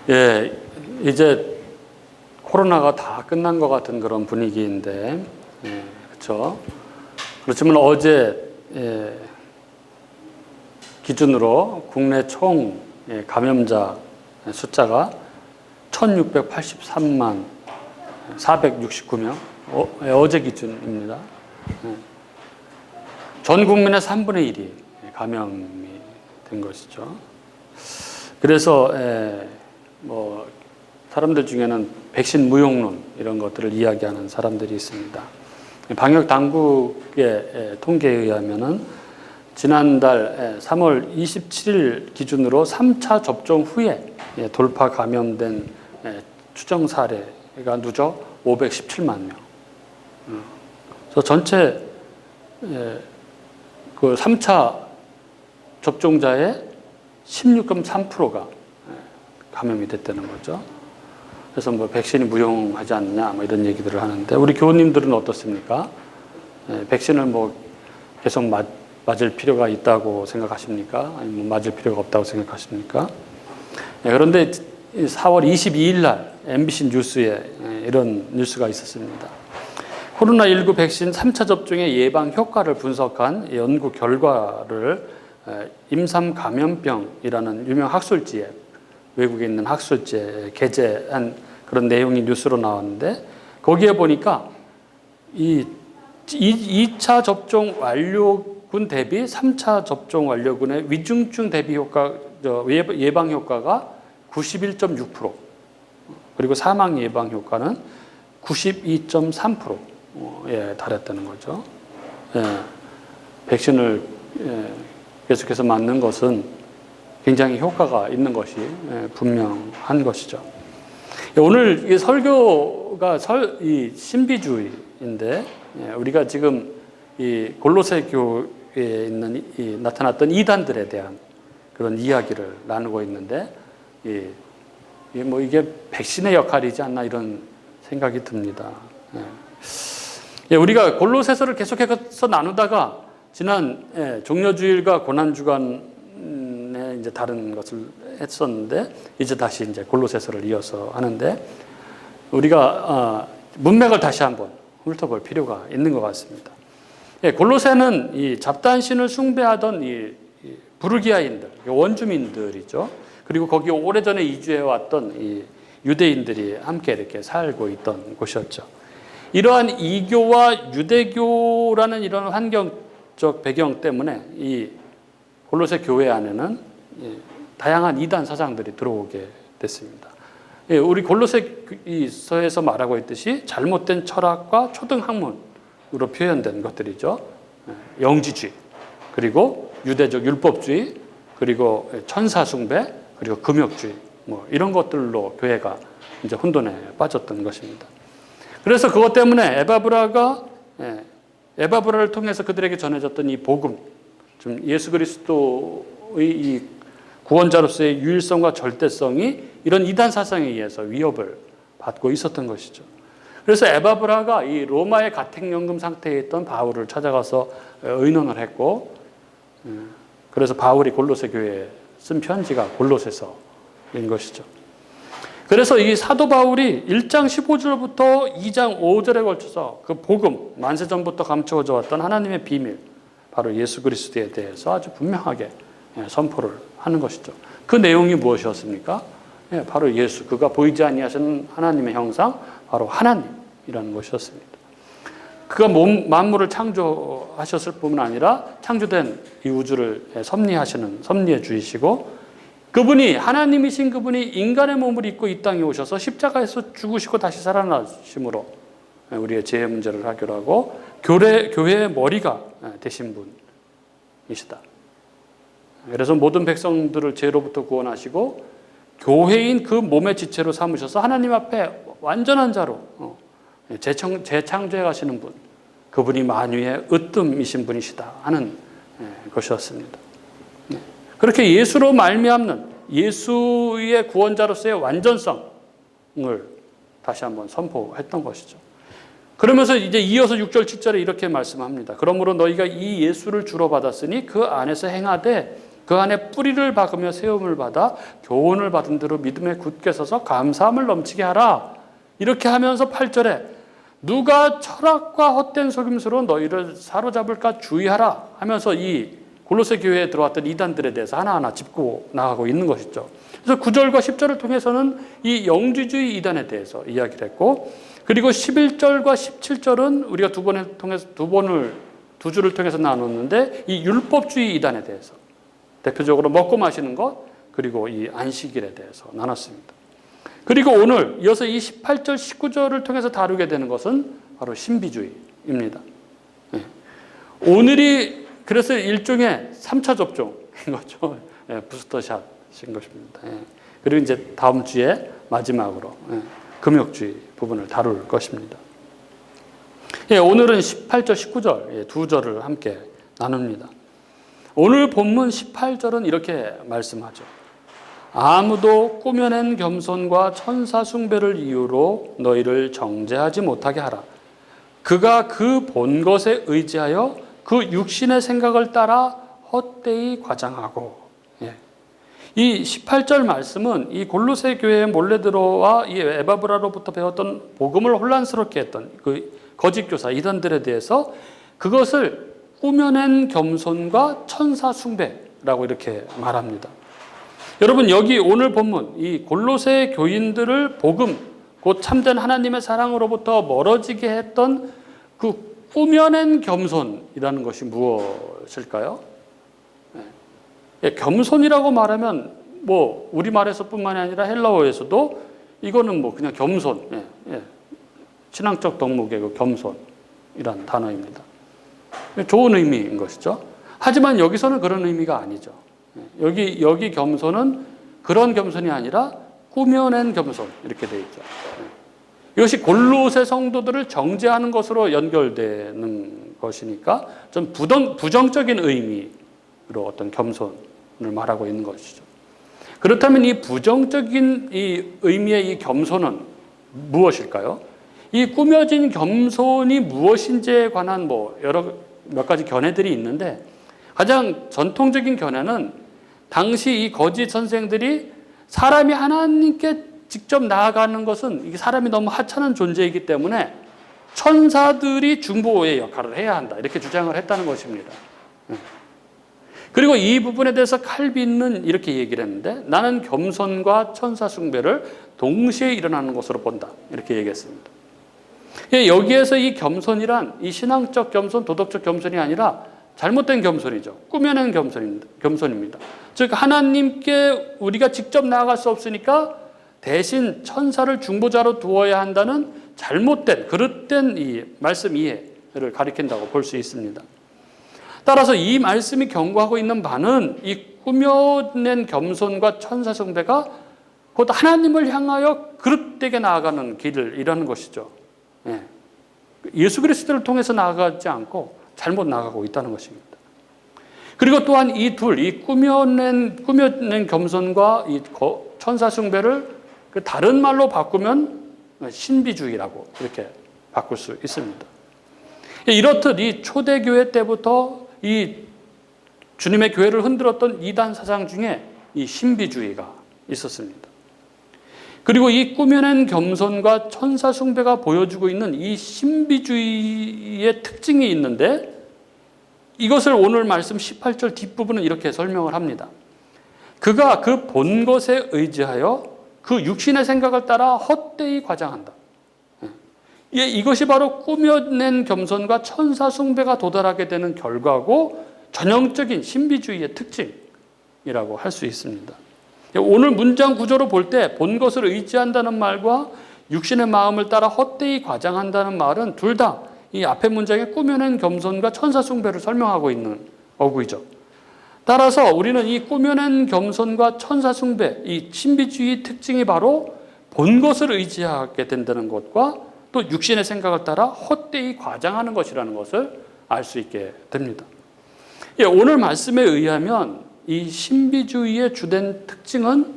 예, 이제 코로나가 다 끝난 것 같은 그런 분위기인데, 그렇죠. 그렇지만 어제 기준으로 국내 총 감염자 숫자가 1683만 469명, 어제 기준입니다. 전 국민의 3분의 1이 감염이 된 것이죠. 그래서 뭐 사람들 중에는 백신 무용론 이런 것들을 이야기하는 사람들이 있습니다. 방역 당국의 통계에 의하면은 지난달 3월 27일 기준으로 3차 접종 후에 돌파 감염된 추정 사례가 누적 517만 명. 그래서 전체 그 3차 접종자의 16.3%가 감염이 됐다는 거죠. 그래서 뭐 백신이 무용하지 않느냐 뭐 이런 얘기들을 하는데, 우리 교우님들은 어떻습니까? 백신을 뭐 계속 맞을 필요가 있다고 생각하십니까? 아니면 맞을 필요가 없다고 생각하십니까? 그런데 4월 22일 날 MBC 뉴스에 이런 뉴스가 있었습니다. 코로나19 백신 3차 접종의 예방 효과를 분석한 연구 결과를 임상 감염병이라는 유명 학술지에, 외국에 있는 학술지에 게재한 그런 내용이 뉴스로 나왔는데, 거기에 보니까 이 2차 접종 완료군 대비 3차 접종 완료군의 위중증 대비 효과, 예방 효과가 91.6%, 그리고 사망 예방 효과는 92.3%에 달했다는 거죠. 백신을 계속해서 맞는 것은 굉장히 효과가 있는 것이 분명한 것이죠. 오늘 이 설교가 이 신비주의인데, 우리가 지금 이 골로새 교회에 있는 나타났던 이단들에 대한 그런 이야기를 나누고 있는데, 이게 백신의 역할이지 않나 이런 생각이 듭니다. 우리가 골로새서를 계속해서 나누다가 지난 종려주일과 고난주간 이제 다른 것을 했었는데, 이제 다시 이제 골로새서를 이어서 하는데, 우리가 문맥을 다시 한번 훑어볼 필요가 있는 것 같습니다. 골로새는 이 잡단신을 숭배하던 이 부르기아인들, 원주민들이죠. 그리고 거기 오래전에 이주해 왔던 이 유대인들이 함께 이렇게 살고 있던 곳이었죠. 이러한 이교와 유대교라는 이런 환경적 배경 때문에 이 골로새 교회 안에는 다양한 이단 사상들이 들어오게 됐습니다. 우리 골로새서에서 말하고 있듯이 잘못된 철학과 초등학문으로 표현된 것들이죠. 영지주의, 그리고 유대적 율법주의, 그리고 천사 숭배, 그리고 금욕주의, 뭐 이런 것들로 교회가 이제 혼돈에 빠졌던 것입니다. 그래서 그것 때문에 에바브라를 통해서 그들에게 전해졌던 이 복음, 좀 예수 그리스도의 이 구원자로서의 유일성과 절대성이 이런 이단 사상에 의해서 위협을 받고 있었던 것이죠. 그래서 에바브라가 이 로마의 가택연금 상태에 있던 바울을 찾아가서 의논을 했고, 그래서 바울이 골로새 교회에 쓴 편지가 골로새서인 것이죠. 그래서 이 사도 바울이 1장 15절부터 2장 5절에 걸쳐서 그 복음, 만세전부터 감추어져 왔던 하나님의 비밀, 바로 예수 그리스도에 대해서 아주 분명하게 선포를 하는 것이죠. 그 내용이 무엇이었습니까? 바로 예수, 그가 보이지 아니하시는 하나님의 형상, 바로 하나님이라는 것이었습니다. 그가 만물을 창조하셨을 뿐만 아니라 창조된 이 우주를 섭리하시는 섭리의 주이시고, 그분이, 하나님이신 그분이 인간의 몸을 입고 이 땅에 오셔서 십자가에서 죽으시고 다시 살아나심으로 우리의 죄의 문제를 해결하고 교회의 머리가 되신 분이시다. 그래서 모든 백성들을 죄로부터 구원하시고 교회인 그 몸의 지체로 삼으셔서 하나님 앞에 완전한 자로 재창조해 가시는 분, 그분이 만유의 으뜸이신 분이시다 하는 것이었습니다. 그렇게 예수로 말미암는 예수의 구원자로서의 완전성을 다시 한번 선포했던 것이죠. 그러면서 이제 이어서 6절 7절에 이렇게 말씀합니다. 그러므로 너희가 이 예수를 주로 받았으니 그 안에서 행하되 그 안에 뿌리를 박으며 세움을 받아 교훈을 받은 대로 믿음에 굳게 서서 감사함을 넘치게 하라. 이렇게 하면서 8절에 누가 철학과 헛된 속임수로 너희를 사로잡을까 주의하라 하면서 이 골로새 교회에 들어왔던 이단들에 대해서 하나하나 짚고 나가고 있는 것이죠. 그래서 9절과 10절을 통해서는 이 영지주의 이단에 대해서 이야기를 했고, 그리고 11절과 17절은 우리가 두 주를 통해서 나눴는데 이 율법주의 이단에 대해서, 대표적으로 먹고 마시는 것, 그리고 이 안식일에 대해서 나눴습니다. 그리고 오늘 이어서 이 18절, 19절을 통해서 다루게 되는 것은 바로 신비주의입니다. 오늘이 그래서 일종의 3차 접종인 거죠. 부스터샷인 것입니다. 그리고 이제 다음 주에 마지막으로 금욕주의 부분을 다룰 것입니다. 오늘은 18절, 19절 두 절을 함께 나눕니다. 오늘 본문 18절은 이렇게 말씀하죠. 아무도 꾸며낸 겸손과 천사 숭배를 이유로 너희를 정죄하지 못하게 하라. 그가 그 본 것에 의지하여 그 육신의 생각을 따라 헛되이 과장하고. 이 18절 말씀은 이 골로새 교회에 몰래 들어와 이 에바브라로부터 배웠던 복음을 혼란스럽게 했던 그 거짓 교사 이단들에 대해서 그것을 꾸며낸 겸손과 천사 숭배라고 이렇게 말합니다. 여러분, 여기 오늘 본문 이 골로새 교인들을 복음, 곧 참된 하나님의 사랑으로부터 멀어지게 했던 그 꾸며낸 겸손이라는 것이 무엇일까요? 겸손이라고 말하면 뭐 우리말에서뿐만이 아니라 헬라어에서도 이거는 뭐 그냥 겸손, 신앙적 덕목의 그 겸손이란 단어입니다. 좋은 의미인 것이죠. 하지만 여기서는 그런 의미가 아니죠. 여기 겸손은 그런 겸손이 아니라 꾸며낸 겸손 이렇게 되어 있죠. 이것이 골로새 성도들을 정죄하는 것으로 연결되는 것이니까 좀 부정적인 의미로 어떤 겸손을 말하고 있는 것이죠. 그렇다면 이 부정적인 이 의미의 이 겸손은 무엇일까요? 이 꾸며진 겸손이 무엇인지에 관한 몇 가지 견해들이 있는데, 가장 전통적인 견해는 당시 이 거짓 선생들이 사람이 하나님께 직접 나아가는 것은 이게 사람이 너무 하찮은 존재이기 때문에 천사들이 중보의 역할을 해야 한다, 이렇게 주장을 했다는 것입니다. 그리고 이 부분에 대해서 칼빈은 이렇게 얘기를 했는데, 나는 겸손과 천사 숭배를 동시에 일어나는 것으로 본다, 이렇게 얘기했습니다. 여기에서 이 겸손이란 이 신앙적 겸손, 도덕적 겸손이 아니라 잘못된 겸손이죠. 꾸며낸 겸손입니다. 즉 하나님께 우리가 직접 나아갈 수 없으니까 대신 천사를 중보자로 두어야 한다는 잘못된, 그릇된 이 말씀 이해를 가리킨다고 볼 수 있습니다. 따라서 이 말씀이 경고하고 있는 바는 이 꾸며낸 겸손과 천사 숭배가 곧 하나님을 향하여 그릇되게 나아가는 길을 이라는 것이죠. 예수 그리스도를 통해서 나아가지 않고 잘못 나아가고 있다는 것입니다. 그리고 또한 이 꾸며낸 겸손과 이 천사 숭배를 다른 말로 바꾸면 신비주의라고 이렇게 바꿀 수 있습니다. 이렇듯 이 초대교회 때부터 이 주님의 교회를 흔들었던 이단 사상 중에 이 신비주의가 있었습니다. 그리고 이 꾸며낸 겸손과 천사 숭배가 보여주고 있는 이 신비주의의 특징이 있는데, 이것을 오늘 말씀 18절 뒷부분은 이렇게 설명을 합니다. 그가 그 본 것에 의지하여 그 육신의 생각을 따라 헛되이 과장한다. 이것이 바로 꾸며낸 겸손과 천사 숭배가 도달하게 되는 결과고 전형적인 신비주의의 특징이라고 할 수 있습니다. 오늘 문장 구조로 볼 때 본 것을 의지한다는 말과 육신의 마음을 따라 헛되이 과장한다는 말은 둘 다 이 앞의 문장에 꾸며낸 겸손과 천사 숭배를 설명하고 있는 어구이죠. 따라서 우리는 이 꾸며낸 겸손과 천사 숭배, 이 신비주의 특징이 바로 본 것을 의지하게 된다는 것과 또 육신의 생각을 따라 헛되이 과장하는 것이라는 것을 알 수 있게 됩니다. 오늘 말씀에 의하면 이 신비주의의 주된 특징은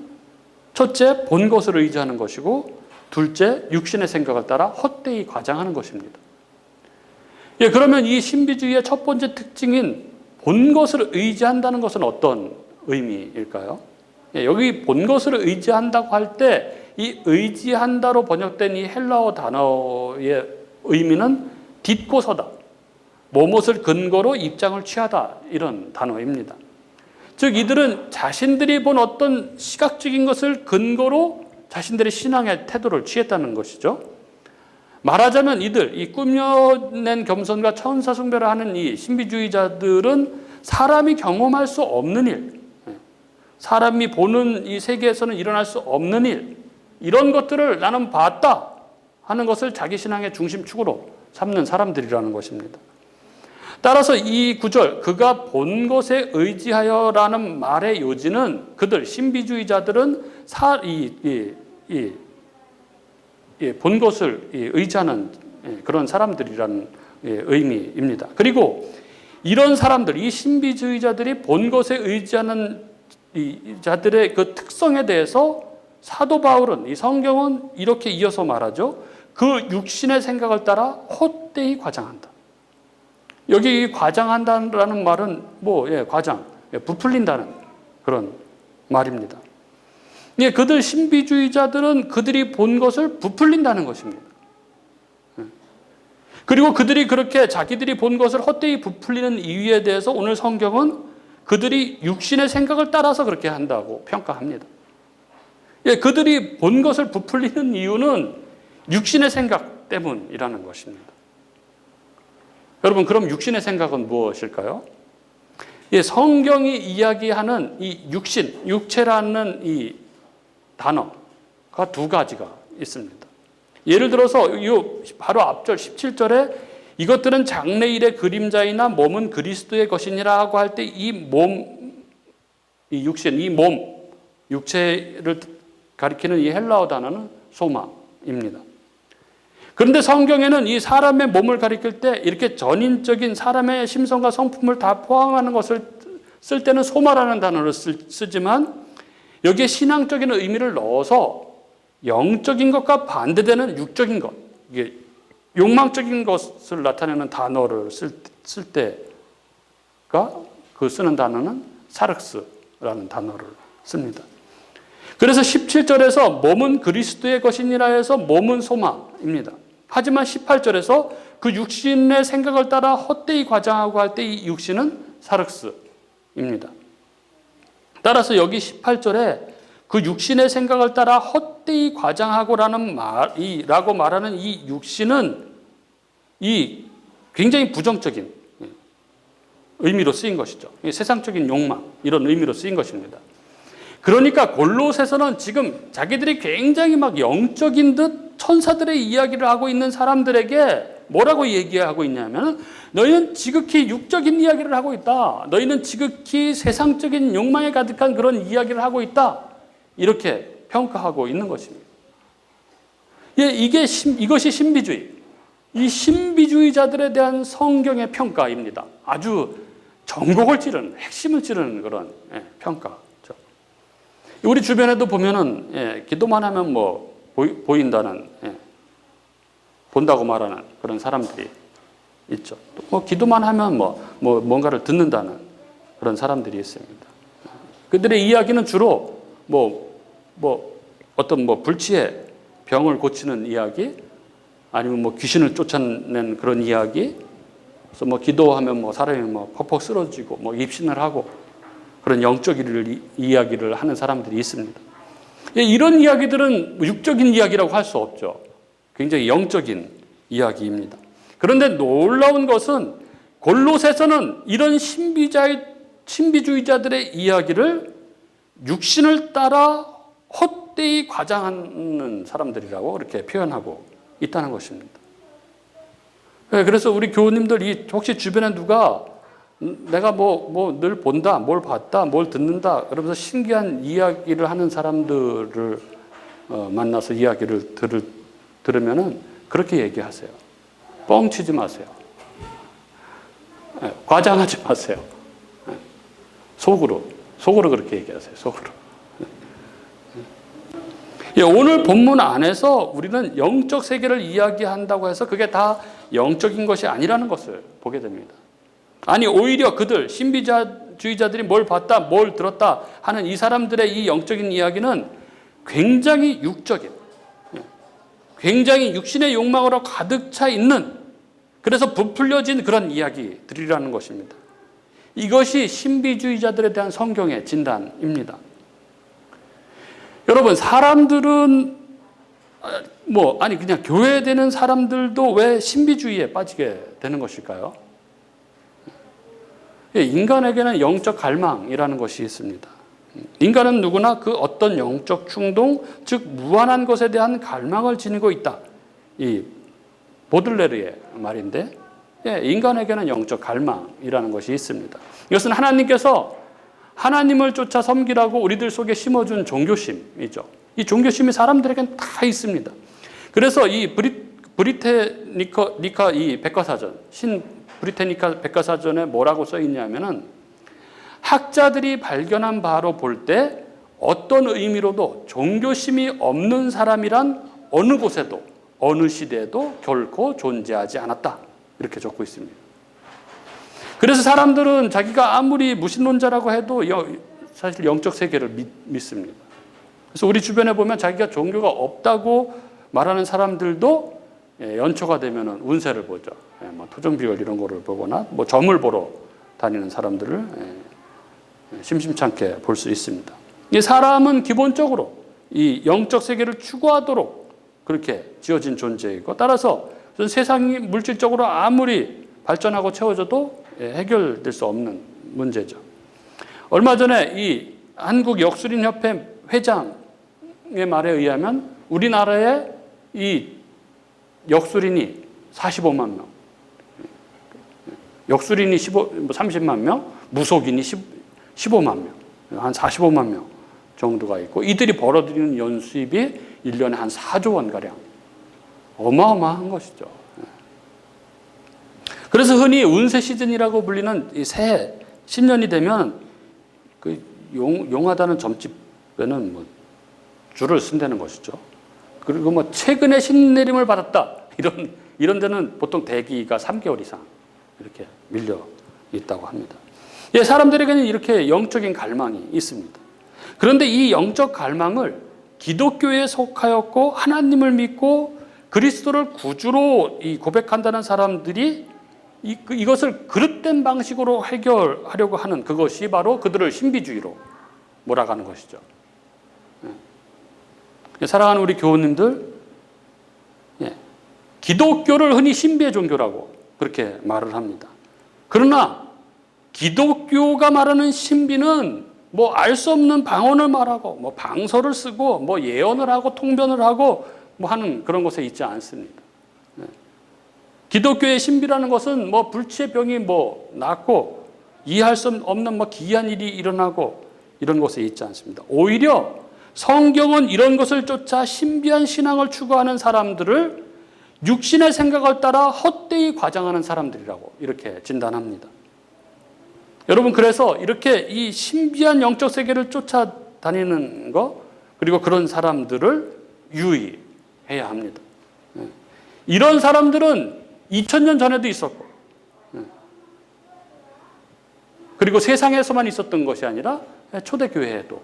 첫째, 본 것을 의지하는 것이고, 둘째, 육신의 생각을 따라 헛되이 과장하는 것입니다. 그러면 이 신비주의의 첫 번째 특징인 본 것을 의지한다는 것은 어떤 의미일까요? 여기 본 것을 의지한다고 할 때 이 의지한다로 번역된 이 헬라어 단어의 의미는 딛고 서다, 무엇을 근거로 입장을 취하다, 이런 단어입니다. 즉 이들은 자신들이 본 어떤 시각적인 것을 근거로 자신들의 신앙의 태도를 취했다는 것이죠. 말하자면 이들, 이 꾸며낸 겸손과 천사 숭배를 하는 이 신비주의자들은 사람이 경험할 수 없는 일, 사람이 보는 이 세계에서는 일어날 수 없는 일, 이런 것들을 나는 봤다 하는 것을 자기 신앙의 중심축으로 삼는 사람들이라는 것입니다. 따라서 이 구절, 그가 본 것에 의지하여라는 말의 요지는 그들, 신비주의자들은 본 것을 의지하는 그런 사람들이라는 의미입니다. 그리고 이런 사람들, 이 신비주의자들이 본 것에 의지하는 이 자들의 그 특성에 대해서 사도 바울은, 이 성경은 이렇게 이어서 말하죠. 그 육신의 생각을 따라 헛되이 과장한다. 여기 이 과장한다라는 말은 과장, 부풀린다는 그런 말입니다. 그들 신비주의자들은 그들이 본 것을 부풀린다는 것입니다. 그리고 그들이 그렇게 자기들이 본 것을 헛되이 부풀리는 이유에 대해서 오늘 성경은 그들이 육신의 생각을 따라서 그렇게 한다고 평가합니다. 그들이 본 것을 부풀리는 이유는 육신의 생각 때문이라는 것입니다. 여러분, 그럼 육신의 생각은 무엇일까요? 성경이 이야기하는 이 육신, 육체라는 이 단어가 두 가지가 있습니다. 예를 들어서 바로 앞절 17절에 이것들은 장래일의 그림자이나 몸은 그리스도의 것이니라고 할 때 이 몸, 이 육신, 이 몸, 육체를 가리키는 이 헬라어 단어는 소마입니다. 그런데 성경에는 이 사람의 몸을 가리킬 때 이렇게 전인적인 사람의 심성과 성품을 다 포함하는 것을 쓸 때는 소마라는 단어를 쓰지만 여기에 신앙적인 의미를 넣어서 영적인 것과 반대되는 육적인 것, 이게 욕망적인 것을 나타내는 단어를 쓸 때가 쓰는 단어는 사륵스라는 단어를 씁니다. 그래서 17절에서 몸은 그리스도의 것이니라 해서 몸은 소마입니다. 하지만 18절에서 그 육신의 생각을 따라 헛되이 과장하고 할 때 이 육신은 사륵스입니다. 따라서 여기 18절에 그 육신의 생각을 따라 헛되이 과장하고라는 라고 말하는 이 육신은 이 굉장히 부정적인 의미로 쓰인 것이죠. 세상적인 욕망, 이런 의미로 쓰인 것입니다. 그러니까 골로새서는 지금 자기들이 굉장히 막 영적인 듯 천사들의 이야기를 하고 있는 사람들에게 뭐라고 얘기하고 있냐면 너희는 지극히 육적인 이야기를 하고 있다. 너희는 지극히 세상적인 욕망에 가득한 그런 이야기를 하고 있다. 이렇게 평가하고 있는 것입니다. 이것이 신비주의. 이 신비주의자들에 대한 성경의 평가입니다. 아주 전곡을 찌르는, 핵심을 찌르는 그런 평가죠. 우리 주변에도 보면은 기도만 하면 보인다는, 본다고 말하는 그런 사람들이 있죠. 또 기도만 하면 뭔가를 듣는다는 그런 사람들이 있습니다. 그들의 이야기는 주로 어떤 불치의 병을 고치는 이야기, 아니면 귀신을 쫓아낸 그런 이야기, 그래서 기도하면 사람이 퍽퍽 쓰러지고 입신을 하고 그런 영적 이야기를 하는 사람들이 있습니다. 이런 이야기들은 육적인 이야기라고 할 수 없죠. 굉장히 영적인 이야기입니다. 그런데 놀라운 것은 골로새서는 이런 신비주의자들의 이야기를 육신을 따라 헛되이 과장하는 사람들이라고 이렇게 표현하고 있다는 것입니다. 그래서 우리 교우님들 혹시 주변에 누가 내가 늘 본다, 뭘 봤다, 뭘 듣는다 그러면서 신기한 이야기를 하는 사람들을 만나서 이야기를 들으면은 그렇게 얘기하세요. 뻥치지 마세요. 과장하지 마세요. 속으로 그렇게 얘기하세요. 속으로. 오늘 본문 안에서 우리는 영적 세계를 이야기한다고 해서 그게 다 영적인 것이 아니라는 것을 보게 됩니다. 아니 오히려 그들 신비주의자들이 뭘 봤다, 뭘 들었다 하는 이 사람들의 이 영적인 이야기는 굉장히 육적인, 굉장히 육신의 욕망으로 가득 차 있는, 그래서 부풀려진 그런 이야기들이라는 것입니다. 이것이 신비주의자들에 대한 성경의 진단입니다. 여러분, 사람들은 그냥 교회 되는 사람들도 왜 신비주의에 빠지게 되는 것일까요? 인간에게는 영적 갈망이라는 것이 있습니다. 인간은 누구나 그 어떤 영적 충동, 즉 무한한 것에 대한 갈망을 지니고 있다. 이 보들레르의 말인데, 인간에게는 영적 갈망이라는 것이 있습니다. 이것은 하나님께서 하나님을 쫓아 섬기라고 우리들 속에 심어준 종교심이죠. 이 종교심이 사람들에게는 다 있습니다. 그래서 이 브리테니카 이 백과사전, 신 브리테니카 백과사전에 뭐라고 써 있냐면은, 학자들이 발견한 바로 볼 때 어떤 의미로도 종교심이 없는 사람이란 어느 곳에도 어느 시대에도 결코 존재하지 않았다. 이렇게 적고 있습니다. 그래서 사람들은 자기가 아무리 무신론자라고 해도 사실 영적 세계를 믿습니다. 그래서 우리 주변에 보면 자기가 종교가 없다고 말하는 사람들도 연초가 되면 운세를 보죠. 토종비열 이런 거를 보거나 점을 보러 다니는 사람들을 심심찮게 볼 수 있습니다. 이 사람은 기본적으로 이 영적 세계를 추구하도록 그렇게 지어진 존재이고, 따라서 세상이 물질적으로 아무리 발전하고 채워져도 해결될 수 없는 문제죠. 얼마 전에 이 한국 역술인협회 회장의 말에 의하면 우리나라에 이 역술인이 45만 명, 역술인이 30만 명, 무속인이 15만 명, 한 45만 명 정도가 있고, 이들이 벌어들이는 연수입이 1년에 한 4조 원가량. 어마어마한 것이죠. 그래서 흔히 운세 시즌이라고 불리는 이 새해, 신년이 되면 그 용하다는 점집에는 줄을 쓴다는 것이죠. 그리고 최근에 신내림을 받았다. 이런 데는 보통 대기가 3개월 이상 이렇게 밀려 있다고 합니다. 사람들에게는 이렇게 영적인 갈망이 있습니다. 그런데 이 영적 갈망을 기독교에 속하였고 하나님을 믿고 그리스도를 구주로 고백한다는 사람들이 이것을 그릇된 방식으로 해결하려고 하는 그것이 바로 그들을 신비주의로 몰아가는 것이죠. 사랑하는 우리 교우님들, 기독교를 흔히 신비의 종교라고 그렇게 말을 합니다. 그러나 기독교가 말하는 신비는 알 수 없는 방언을 말하고 방서를 쓰고 예언을 하고 통변을 하고 하는 그런 것에 있지 않습니다. 기독교의 신비라는 것은 불치의 병이 낫고 이해할 수 없는 기이한 일이 일어나고 이런 것에 있지 않습니다. 오히려 성경은 이런 것을 쫓아 신비한 신앙을 추구하는 사람들을 육신의 생각을 따라 헛되이 과장하는 사람들이라고 이렇게 진단합니다. 여러분, 그래서 이렇게 이 신비한 영적 세계를 쫓아다니는 것, 그리고 그런 사람들을 유의해야 합니다. 이런 사람들은 2000년 전에도 있었고, 그리고 세상에서만 있었던 것이 아니라 초대교회에도,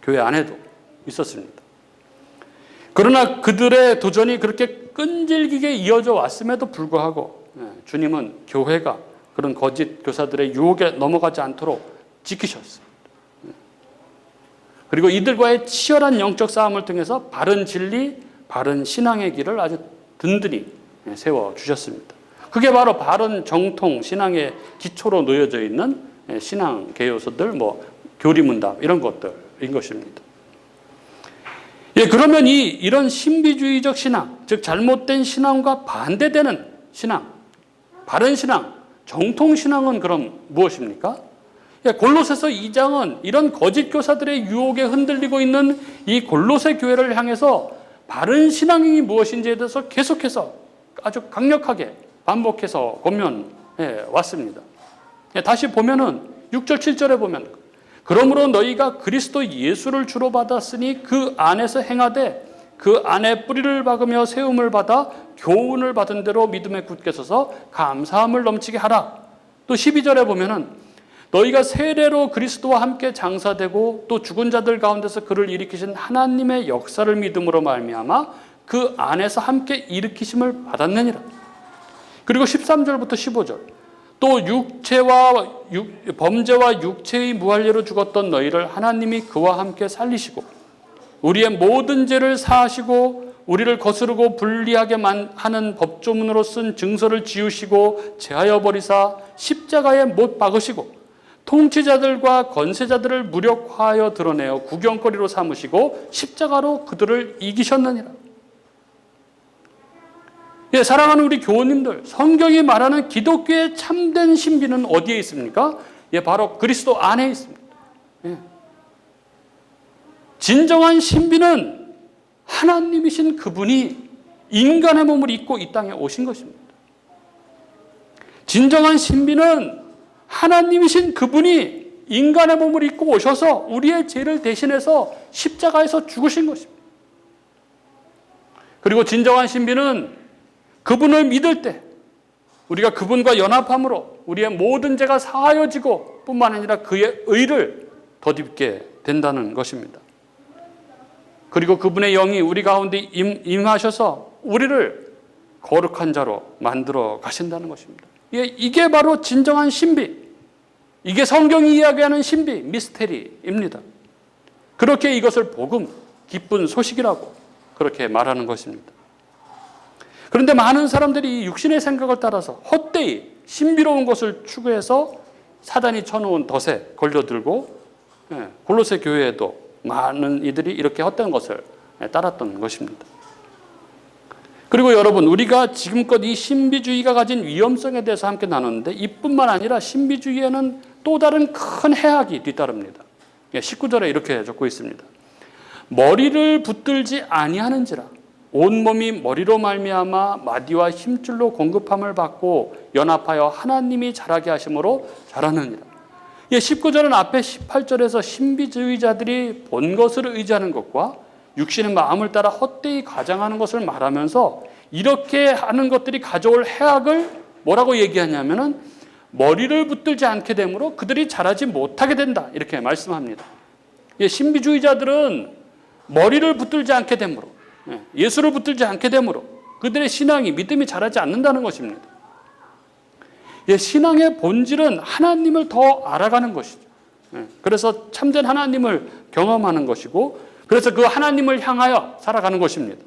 교회 안에도 있었습니다. 그러나 그들의 도전이 그렇게 끈질기게 이어져 왔음에도 불구하고 주님은 교회가 그런 거짓 교사들의 유혹에 넘어가지 않도록 지키셨습니다. 그리고 이들과의 치열한 영적 싸움을 통해서 바른 진리, 바른 신앙의 길을 아주 든든히 세워주셨습니다. 그게 바로 바른 정통 신앙의 기초로 놓여져 있는 신앙 개요소들, 교리문답 이런 것들인 것입니다. 그러면 이런 신비주의적 신앙, 즉 잘못된 신앙과 반대되는 신앙, 바른 신앙, 정통 신앙은 그럼 무엇입니까? 골로새서 2장은 이런 거짓 교사들의 유혹에 흔들리고 있는 이 골로새 교회를 향해서 바른 신앙이 무엇인지에 대해서 계속해서 아주 강력하게 반복해서 권면해 왔습니다. 다시 보면은 6절 7절에 보면, 그러므로 너희가 그리스도 예수를 주로 받았으니 그 안에서 행하되 그 안에 뿌리를 박으며 세움을 받아 교훈을 받은 대로 믿음에 굳게 서서 감사함을 넘치게 하라. 또 12절에 보면은 너희가 세례로 그리스도와 함께 장사되고 또 죽은 자들 가운데서 그를 일으키신 하나님의 역사를 믿음으로 말미암아 그 안에서 함께 일으키심을 받았느니라. 그리고 13절부터 15절. 또 범죄와 육체의 무할례로 죽었던 너희를 하나님이 그와 함께 살리시고 우리의 모든 죄를 사하시고 우리를 거스르고 불리하게 하는 법조문으로 쓴 증서를 지우시고 제하여 버리사 십자가에 못 박으시고 통치자들과 권세자들을 무력화하여 드러내어 구경거리로 삼으시고 십자가로 그들을 이기셨느니라. 예, 사랑하는 우리 교우님들, 성경이 말하는 기독교의 참된 신비는 어디에 있습니까? 예, 바로 그리스도 안에 있습니다. 예. 진정한 신비는 하나님이신 그분이 인간의 몸을 입고 이 땅에 오신 것입니다. 진정한 신비는 하나님이신 그분이 인간의 몸을 입고 오셔서 우리의 죄를 대신해서 십자가에서 죽으신 것입니다. 그리고 진정한 신비는 그분을 믿을 때 우리가 그분과 연합함으로 우리의 모든 죄가 사하여지고 뿐만 아니라 그의 의를 덧입게 된다는 것입니다. 그리고 그분의 영이 우리 가운데 임하셔서 우리를 거룩한 자로 만들어 가신다는 것입니다. 이게 바로 진정한 신비, 이게 성경이 이야기하는 신비, 미스테리입니다. 그렇게 이것을 복음, 기쁜 소식이라고 그렇게 말하는 것입니다. 그런데 많은 사람들이 육신의 생각을 따라서 헛되이 신비로운 것을 추구해서 사단이 쳐놓은 덫에 걸려들고 골로새 교회에도 많은 이들이 이렇게 헛된 것을 따랐던 것입니다. 그리고 여러분, 우리가 지금껏 이 신비주의가 가진 위험성에 대해서 함께 나눴는데 이뿐만 아니라 신비주의에는 또 다른 큰 해악이 뒤따릅니다. 19절에 이렇게 적고 있습니다. 머리를 붙들지 아니하는지라 온몸이 머리로 말미암아 마디와 힘줄로 공급함을 받고 연합하여 하나님이 자라게 하심으로 자라느니라. 19절은 앞에 18절에서 신비주의자들이 본 것을 의지하는 것과 육신의 마음을 따라 헛되이 가장하는 것을 말하면서 이렇게 하는 것들이 가져올 해악을 뭐라고 얘기하냐면은 머리를 붙들지 않게 되므로 그들이 자라지 못하게 된다, 이렇게 말씀합니다. 신비주의자들은 머리를 붙들지 않게 되므로, 예수를 붙들지 않게 되므로 그들의 신앙이, 믿음이 자라지 않는다는 것입니다. 신앙의 본질은 하나님을 더 알아가는 것이죠. 그래서 참된 하나님을 경험하는 것이고, 그래서 그 하나님을 향하여 살아가는 것입니다.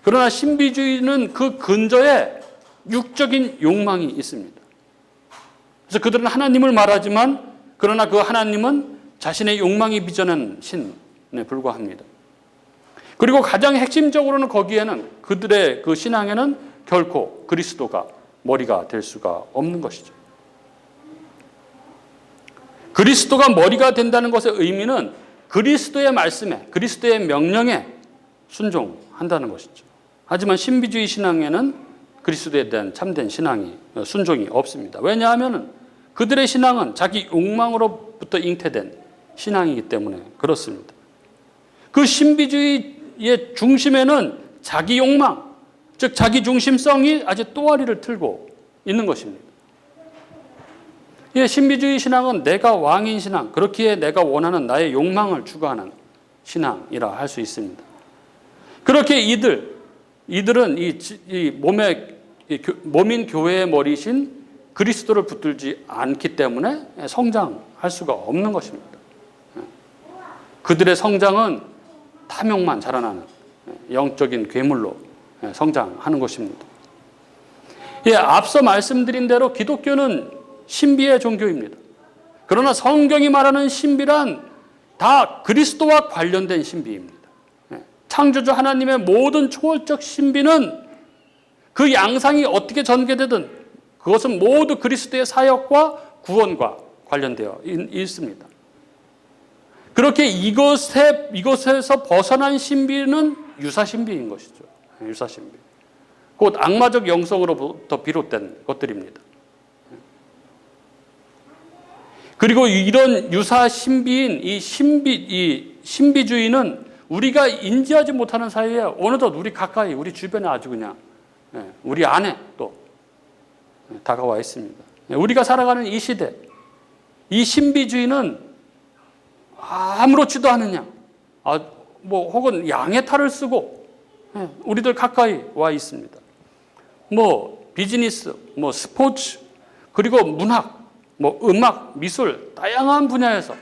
그러나 신비주의는 그 근저에 육적인 욕망이 있습니다. 그래서 그들은 하나님을 말하지만 그러나 그 하나님은 자신의 욕망이 빚어낸 신에 불과합니다. 그리고 가장 핵심적으로는 거기에는, 그들의 그 신앙에는 결코 그리스도가 머리가 될 수가 없는 것이죠. 그리스도가 머리가 된다는 것의 의미는 그리스도의 말씀에, 그리스도의 명령에 순종한다는 것이죠. 하지만 신비주의 신앙에는 그리스도에 대한 참된 신앙이, 순종이 없습니다. 왜냐하면 그들의 신앙은 자기 욕망으로부터 잉태된 신앙이기 때문에 그렇습니다. 그 신비주의의 중심에는 자기 욕망, 즉 자기 중심성이 아주 또아리를 틀고 있는 것입니다. 신비주의 신앙은 내가 왕인 신앙, 그렇기에 내가 원하는 나의 욕망을 추구하는 신앙이라 할 수 있습니다. 그렇게 이들은 이 몸인 교회의 머리신 그리스도를 붙들지 않기 때문에 성장할 수가 없는 것입니다. 그들의 성장은 탐욕만 자라나는 영적인 괴물로 성장하는 것입니다. 앞서 말씀드린 대로 기독교는 신비의 종교입니다. 그러나 성경이 말하는 신비란 다 그리스도와 관련된 신비입니다. 창조주 하나님의 모든 초월적 신비는 그 양상이 어떻게 전개되든 그것은 모두 그리스도의 사역과 구원과 관련되어 있습니다. 그렇게 이것에서 벗어난 신비는 유사신비인 것이죠. 유사신비. 곧 악마적 영성으로부터 비롯된 것들입니다. 그리고 이런 유사신비인 이 신비주의는 우리가 인지하지 못하는 사이에 어느덧 우리 가까이, 우리 주변에 아주 그냥 우리 안에 또 다가와 있습니다. 우리가 살아가는 이 시대, 이 신비주의는 아무렇지도 않으냐, 혹은 양의 탈을 쓰고 우리들 가까이 와 있습니다. 비즈니스, 스포츠, 그리고 문학, 음악, 미술, 다양한 분야에서,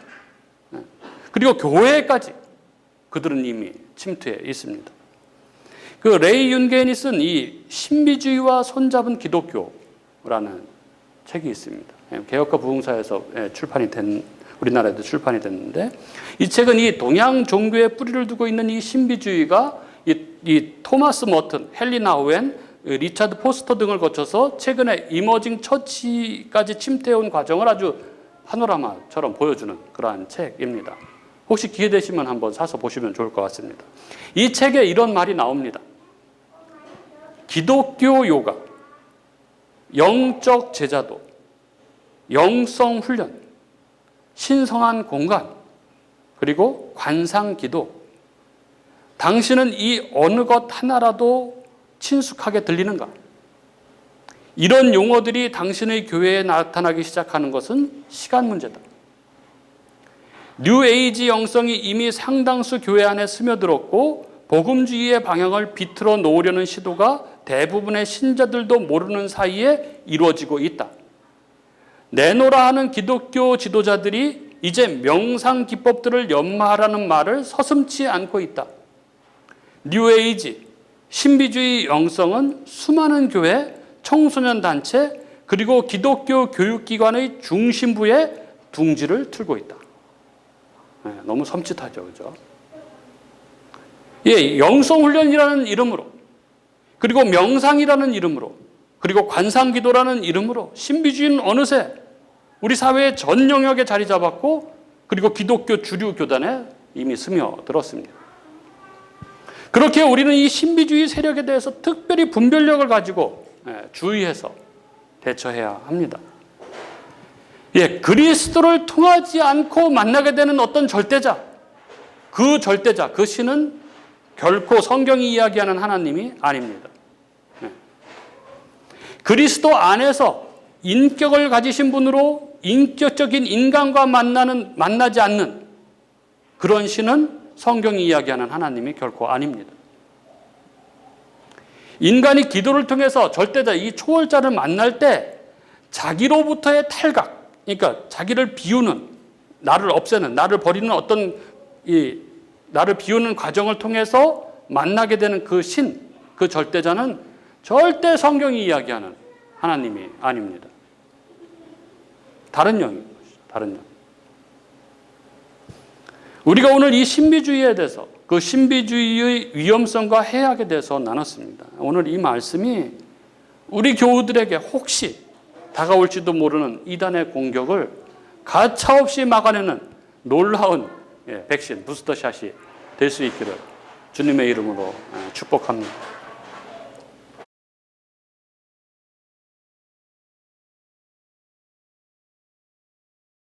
그리고 교회까지 그들은 이미 침투해 있습니다. 그 레이 윤게인이 쓴 이 신비주의와 손잡은 기독교라는 책이 있습니다. 개혁과 부흥사에서 우리나라에도 출판이 됐는데, 이 책은 이 동양 종교에 뿌리를 두고 있는 이 신비주의가 이 토마스 머튼, 헨리 나우엔, 리차드 포스터 등을 거쳐서 최근에 이머징 처치까지 침투해온 과정을 아주 파노라마처럼 보여주는 그러한 책입니다. 혹시 기회 되시면 한번 사서 보시면 좋을 것 같습니다. 이 책에 이런 말이 나옵니다. 기독교 요가, 영적 제자도, 영성 훈련, 신성한 공간, 그리고 관상 기도. 당신은 이 어느 것 하나라도 친숙하게 들리는가? 이런 용어들이 당신의 교회에 나타나기 시작하는 것은 시간 문제다. 뉴에이지 영성이 이미 상당수 교회 안에 스며들었고 복음주의의 방향을 비틀어 놓으려는 시도가 대부분의 신자들도 모르는 사이에 이루어지고 있다. 내노라 하는 기독교 지도자들이 이제 명상 기법들을 연마하라는 말을 서슴지 않고 있다. 뉴에이지, 신비주의 영성은 수많은 교회, 청소년 단체, 그리고 기독교 교육기관의 중심부에 둥지를 틀고 있다. 너무 섬찟하죠, 그죠? 영성훈련이라는 이름으로, 그리고 명상이라는 이름으로, 그리고 관상기도라는 이름으로 신비주의는 어느새 우리 사회의 전 영역에 자리 잡았고, 그리고 기독교 주류 교단에 이미 스며들었습니다. 그렇게 우리는 이 신비주의 세력에 대해서 특별히 분별력을 가지고 주의해서 대처해야 합니다. 그리스도를 통하지 않고 만나게 되는 어떤 절대자, 그 신은 결코 성경이 이야기하는 하나님이 아닙니다. 그리스도 안에서 인격을 가지신 분으로 인격적인 인간과 만나지 않는 그런 신은 성경이 이야기하는 하나님이 결코 아닙니다. 인간이 기도를 통해서 절대자, 이 초월자를 만날 때 자기로부터의 탈각, 그러니까 자기를 비우는, 나를 없애는, 나를 버리는 어떤 나를 비우는 과정을 통해서 만나게 되는 그 신, 그 절대자는 절대 성경이 이야기하는 하나님이 아닙니다. 다른 영인 것이죠. 다른 영. 우리가 오늘 이 신비주의에 대해서, 그 신비주의의 위험성과 해악에 대해서 나눴습니다. 오늘 이 말씀이 우리 교우들에게 혹시 다가올지도 모르는 이단의 공격을 가차없이 막아내는 놀라운 백신, 부스터샷이 될 수 있기를 주님의 이름으로 축복합니다.